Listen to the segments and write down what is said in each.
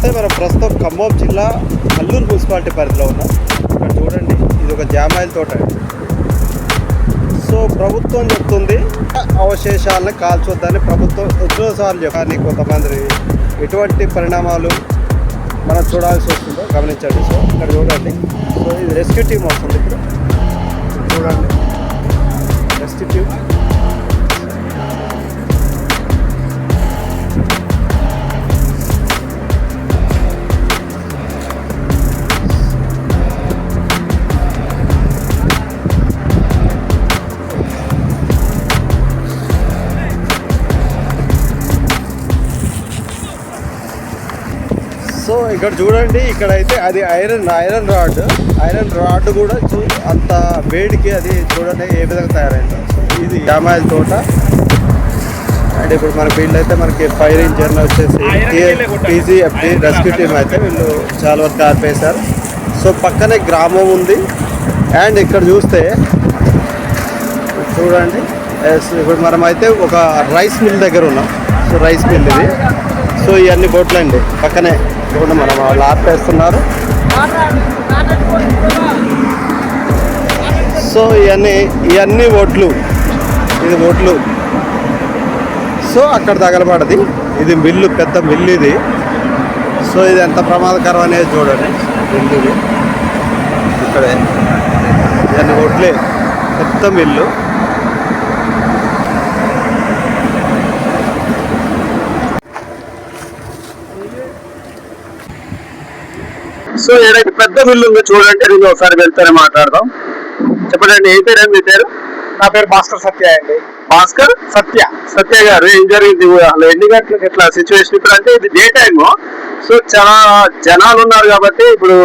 నమస్తే. మనం ప్రస్తుతం ఖమ్మం జిల్లా కల్లూరు మున్సిపాలిటీ పరిధిలో ఉన్నాం. ఇక్కడ చూడండి, ఇది ఒక జామాయిల తోట. సో ప్రభుత్వం చెప్తుంది అవశేషాలను కాల్చొద్దని ప్రభుత్వం ఎన్నోసార్లు చెప్పాలి. కొంతమంది ఎటువంటి పరిణామాలు మనం చూడాల్సి వస్తుందో గమనించండి. సో ఇక్కడ చూడండి, సో ఇది రెస్క్యూ టీమ్ వస్తుంది. ఇప్పుడు చూడండి, రెస్క్యూ టీమ్. సో ఇక్కడ చూడండి, ఇక్కడైతే అది ఐరన్ రాడ్ కూడా అంత వేడికి అది చూడండి ఏ విధంగా తయారైందో. సో ఇది జామాయిల తోట. అండ్ ఇప్పుడు మన వీళ్ళు అయితే మనకి ఫైర్ ఇంజన్ వచ్చేసి PGFD రెస్క్యూ టీమ్ అయితే వీళ్ళు చాలా వరకు ఆర్పేశారు. సో పక్కనే గ్రామం ఉంది. అండ్ ఇక్కడ చూస్తే చూడండి, ఇప్పుడు మనం అయితే ఒక రైస్ మిల్ దగ్గర ఉన్నాం. సో రైస్ మిల్ ఇది. సో ఇవన్నీ బోట్లు అండి పక్కనే చూడండి, మనం వాళ్ళు ఆర్పేస్తున్నారు. సో ఇవన్నీ ఒడ్లు, ఇది ఒడ్లు. సో అక్కడ తగలబడది. ఇది మిల్లు, పెద్ద మిల్లు ఇది. సో ఇది ఎంత ప్రమాదకరం అనేది చూడండి. మిల్లు ఇది ఇక్కడే, ఇవన్నీ ఒడ్లే, పెద్ద మిల్లు. సో ఏదైతే పెద్ద మిల్లు ఉందో చూడండి, నేను ఒకసారి వెళ్తానే మాట్లాడదాం. చెప్పండి, ఏ పేరు? మీ పేరు? నా పేరు భాస్కర్ సత్య అండి. భాస్కర్ సత్య గారు, ఏం జరిగింది అసలు? ఎన్ని గంటలకు ఇట్లా సిచ్యువేషన్? ఇప్పుడు అంటే ఇది డే టైమ్, సో చాలా జనాలు ఉన్నారు కాబట్టి ఇప్పుడు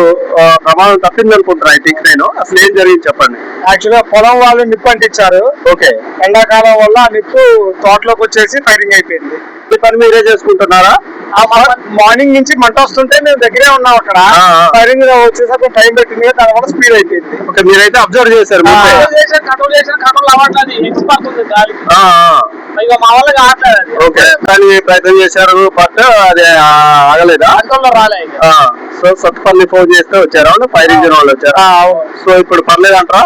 ప్రమాదం తప్పింది అనుకుంటారు. ఐ థింక్ నేను. అసలు ఏం జరిగింది చెప్పండి. యాక్చువల్గా పొలం వాళ్ళు నిప్పు అంటించారు. ఓకే. ఎండాకాలం వల్ల నిప్పు తోటలోకి వచ్చేసి ఫైరింగ్ అయిపోయింది. ఈ పని మీరే చేసుకుంటున్నారా? మార్నింగ్ నుంచి మంట వస్తుంటే మేము దగ్గరే ఉన్నాం. అక్కడ ఫైరింగ్ వచ్చేసరికి టైం పెట్టింది, దానివల్ల స్పీడ్ అయిపోయింది. ఓకే, మీరైతే అబ్జర్వ్ చేశారు? ఓకే, కానీ ప్రయత్నం చేశారు, బట్ అది ఆగలేదా? సో సత్పల్లి ఫోన్ చేస్తే వచ్చారా? ఫైర్ ఇంజిన్ వాళ్ళు వచ్చారా? సో ఇప్పుడు పర్లేదు అంటారా?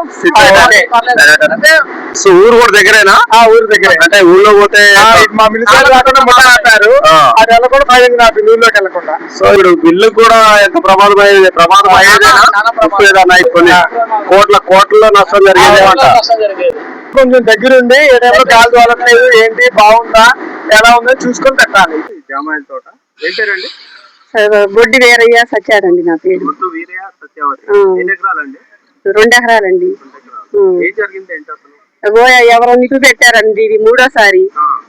సో ఊరు కూడా దగ్గరేనా? ఊరు దగ్గరే. అంటే ఊళ్ళో పోతే మా మిలిటరీ కాకుండా మొదలు ఆపారు, అది వెళ్ళకుండా ఫైరింగ్ ఆపింది ఊళ్ళోకి వెళ్ళకుండా. సో ఇప్పుడు బిల్లు కూడా ఎంత ప్రమాదం అయ్యేది? ప్రమాదం అయ్యేదేనా? కొన్ని కోట్లలో నష్టం జరిగేది. కొంచెం దగ్గరుండి ఏ టైంలో గాలి తోలట్లేదు, ఏంటి బాగుందా ఎలా ఉందో చూసుకొని పెట్టాలి. జామాయిల తోట. ఏం పేరండి? బొడ్డి వీరయ్య సత్యారండి నా పేరు. 2 ఎకరాలండి. ఏం జరిగింది ఏంటి అసలు? ఎవరో నిప్పు పెట్టారండి. ఇది 3వసారి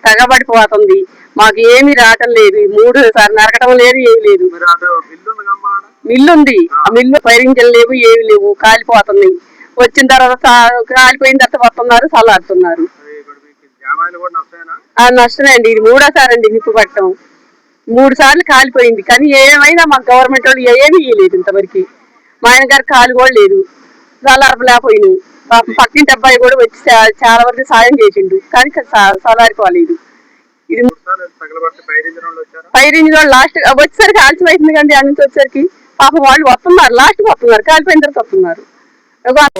తగబడిపోతుంది. మాకు ఏమి రావటం లేదు. 3సారి నరకటం లేదు, ఏమి లేదు. మిల్లు ఉంది, ఆ మిల్లు ఫైరింజలు లేవు, ఏమి లేవు, కాలిపోతుంది. వచ్చిన తర్వాత కాలిపోయిన తర్వాత వస్తున్నారు, చల్లారుతున్నారు. నష్టమే అండి. ఇది 3వసారి అండి నిప్పు పట్టడం. 3 సార్లు కాలిపోయింది. కానీ ఏమైనా మా గవర్నమెంట్ వాళ్ళు ఏమీ ఇవ్వలేదు ఇంతవరకు. మా ఆయన గారు కాలు కూడా లేదు, చల్లారపలేకపోయినాయి. పక్కింటి అబ్బాయి కూడా వచ్చి చాలా వరకు సాయం చేసిండు, కానీ చల్లారిపోలేదు. ఇది ఫైర్ ఇంజిన్ వాళ్ళు లాస్ట్ వచ్చేసరికి ఆలస్యం అవుతుంది కండి. అటు నుంచి వచ్చేసరికి పాపం వాళ్ళు వస్తున్నారు, లాస్ట్ వస్తున్నారు, కాలిపోయిన తర్వాత వస్తున్నారు.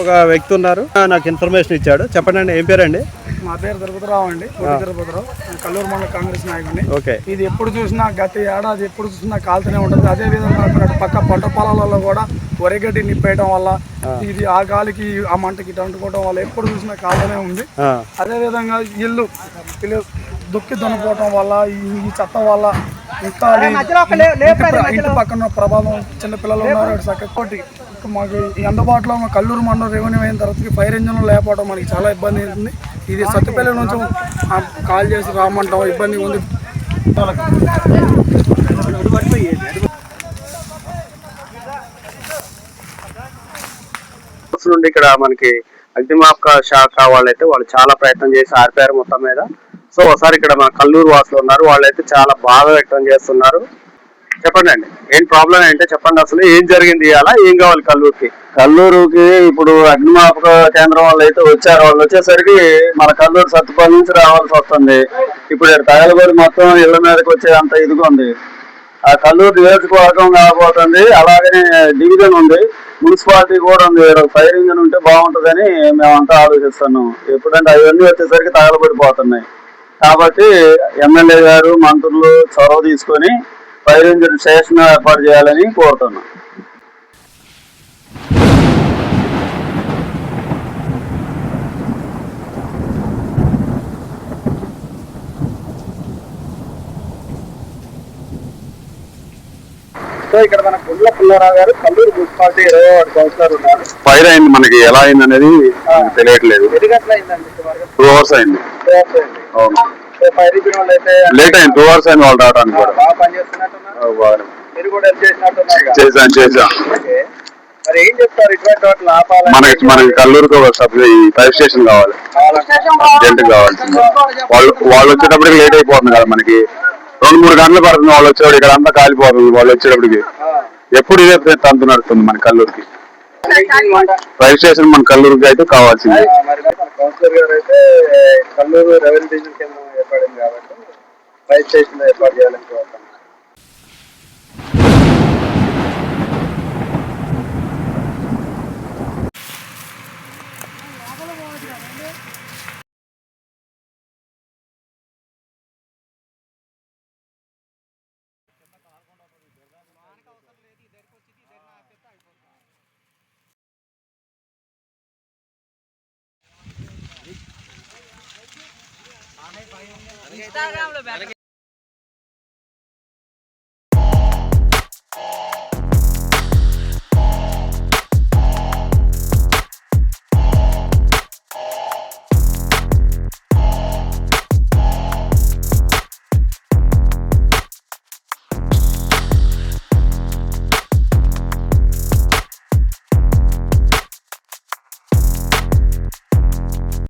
ఒక వ్యక్తి ఉన్నారు, నాకు ఇన్ఫర్మేషన్ ఇచ్చాడు. చెప్పండి, ఏం పేరండి? మా పేరు తిరుపతిరావు అండి. తిరుపతిరావు, కల్లూరు మండల కాంగ్రెస్ నాయకుడిని. ఓకే. ఇది ఎప్పుడు చూసినా గత ఏడాది ఎప్పుడు చూసినా కాలుతూనే ఉంటుంది. అదే విధంగా అక్కడ పక్క పంట పొలాలలో కూడా వరిగడ్డి నిప్పేయడం వల్ల ఇది ఆ గాలికి ఆ మంటకి అంటుకోవడం వల్ల ఎప్పుడు చూసినా కాలుతూనే ఉంది. అదే విధంగా ఇల్లు దుక్కి దున్నపోవటం వల్ల ఈ చట్టం వల్ల ఇంకా ఇంటి పక్కన ప్రభావం, చిన్నపిల్లలు ఉన్నారు. చక్కటి మాకు ఈ అందుబాటులో మా కల్లూరు మండలం రెవెన్యూ అయిన తర్వాత ఫైర్ ఇంజన్ లేకపోవడం మనకి చాలా ఇబ్బంది అవుతుంది. ఇది సత్తుపల్లి నుంచి కాల్ చేసి రామంటాం, ఇబ్బంది ఉంది. ఇక్కడ మనకి అగ్నిమాపక శాఖ వాళ్ళైతే వాళ్ళు చాలా ప్రయత్నం చేసి ఆర్పారు మొత్తం మీద. సో ఒకసారి ఇక్కడ మన కల్లూరు వాసులు ఉన్నారు, వాళ్ళైతే చాలా బాధ వ్యక్తం చేస్తున్నారు. చెప్పండి అండి, ఏం ప్రాబ్లం ఏంటో చెప్పండి. అసలు ఏం జరిగింది, అలా ఏం కావాలి కల్లూరుకి? ఇప్పుడు అగ్నిమాపక కేంద్రం వాళ్ళు అయితే వచ్చారు. వాళ్ళు వచ్చేసరికి మన కల్లూరు సత్తుపల్లి నుంచి రావాల్సి వస్తుంది. ఇప్పుడు తగలబడి మొత్తం ఇళ్ల మీదకి వచ్చే అంత ఇదిగా ఉంది. ఆ కల్లూరు నియోజకవర్గం కాబోతుంది. అలాగనే డివిజన్ ఉంది, మున్సిపాలిటీ కూడా ఉంది. ఫైర్ ఇంజిన్ ఉంటే బాగుంటుందని మేమంతా ఆలోచిస్తున్నాం. ఎప్పుడంటే అవన్నీ వచ్చేసరికి తగలబడిపోతున్నాయి. కాబట్టి ఎమ్మెల్యే గారు, మంత్రులు చొరవ తీసుకొని ఫైర్ ఇంజిన్ స్టేషన్ ఏర్పాటు చేయాలని కోరుతున్నాం. సో ఇక్కడ మన గుండ్ల పుల్లారావు గారు కల్లూరు మున్సిపాలిటీ 20వ కౌన్సిలర్ ఉన్నారు. ఫైర్ అయింది, మనకి ఎలా అయింది అనేది తెలియట్లేదు. ఎన్ని గంటలు అయిందండి? 2 hours అయింది. అవును, ఫైర్ ఇంజిన్ వాళ్ళు అయితే లేట్ అయింది. 2 hours అయింది వాళ్ళు రావడానికి కూడా. బాగా పనిచేస్తున్నట్టున్నారు. మీరు కూడా హెల్ప్ చేసినట్టున్నారు. చేశాం. మరి ఏం చెప్తారు ఇటువంటి వాటిని ఆపాలని? మనకి కల్లూరుతో ఫైర్ స్టేషన్ కావాలి, అర్జెంట్ కావాల్సింది. వాళ్ళు వచ్చేటప్పటికి లేట్ అయిపోతుంది కదా, మనకి 2-3 గంటలు పడుతుంది వాళ్ళు వచ్చేవాడు. ఇక్కడ అంతా కాలిపోతుంది వాళ్ళు వచ్చేటప్పటికి. ఎప్పుడు ఇదే తంతు నడుస్తుంది మన కల్లూరుకి. ఫైర్ స్టేషన్ మన కల్లూరుకి అయితే కావాల్సింది. మరి మన కౌన్సిలర్ గారు అయితే కల్లూరు రెవెన్యూ డివిజన్ కేంద్రం ఏర్పడింది కాబట్టి ఫైర్ స్టేషన్ ఏర్పాటు చేయాలని కోరుతున్నాను. ఇన్స్టాగ్రామ్ లో